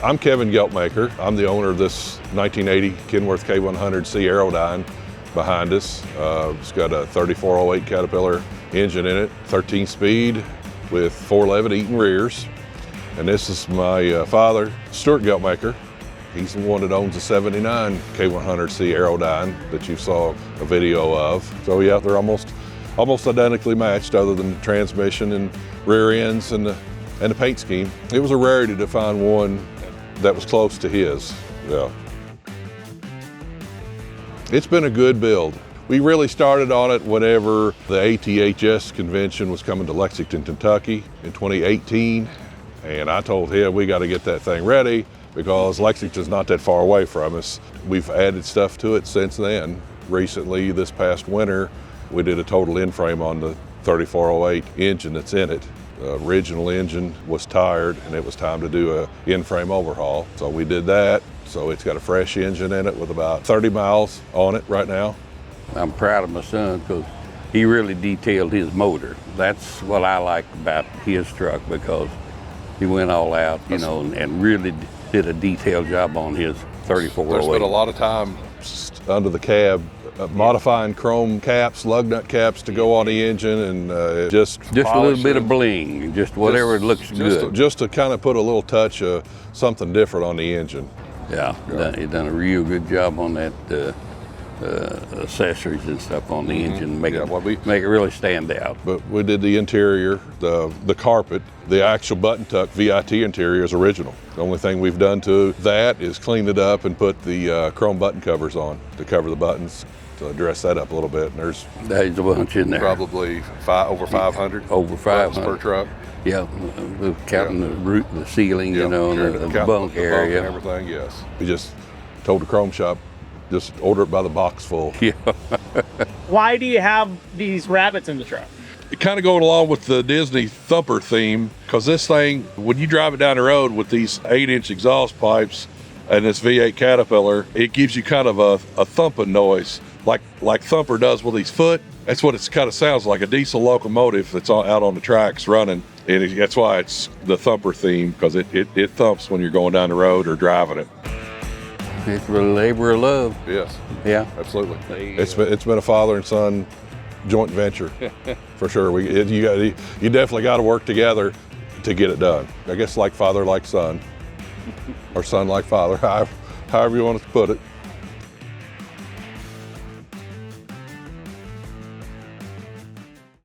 I'm Kevin Geltmaker. I'm the owner of this 1980 Kenworth K100C Aerodyne behind us. It's got a 3408 Caterpillar engine in it, 13-speed with 411 Eaton rears. And this is my father, Stuart Geltmaker. He's the one that owns the 79 K100C Aerodyne that you saw a video of. So yeah, they're almost identically matched other than the transmission and rear ends and the paint scheme. It was a rarity to find one that was close to his. Yeah. It's been a good build. We really started on it whenever the ATHS Convention was coming to Lexington, Kentucky in 2018. And I told him we got to get that thing ready because Lexington's not that far away from us. We've added stuff to it since then. Recently, this past winter, we did a total in-frame on the 3408 engine that's in it. The original engine was tired and it was time to do a in-frame overhaul. So we did that. So it's got a fresh engine in it with about 30 miles on it right now. I'm proud of my son because he really detailed his motor. That's what I like about his truck, because he went all out, you know, and really did a detailed job on his 3408. There's been a lot of time under the cab modifying chrome caps, lug nut caps to go on the engine, and just a little bit of bling, just whatever looks good. Just to kind of put a little touch of something different on the engine. Yeah, he done a real good job on that accessories and stuff on the engine, make it really stand out. But we did the interior, the carpet, the actual button tuck VIT interior is original. The only thing we've done to that is clean it up and put the chrome button covers on to cover the buttons, to dress that up a little bit. And there's a bunch in there. Probably over 500. Over 500 per truck. Yeah, counting the ceiling, you know, and the bunk area. And everything, yes. We just told the chrome shop, just order it by the box full. Yeah. Why do you have these rabbits in the truck? Kind of going along with the Disney Thumper theme, because this thing, when you drive it down the road with these 8-inch exhaust pipes and this V8 Caterpillar, it gives you kind of a thumping noise, like Thumper does with his foot. That's what it kind of sounds like, a diesel locomotive that's out on the tracks running. And that's why it's the Thumper theme, because it thumps when you're going down the road or driving it. It's a labor of love. Yes. Yeah. Absolutely. It's been a father and son joint venture for sure. You definitely got to work together to get it done. I guess like father like son, or son like father, however you want to put it.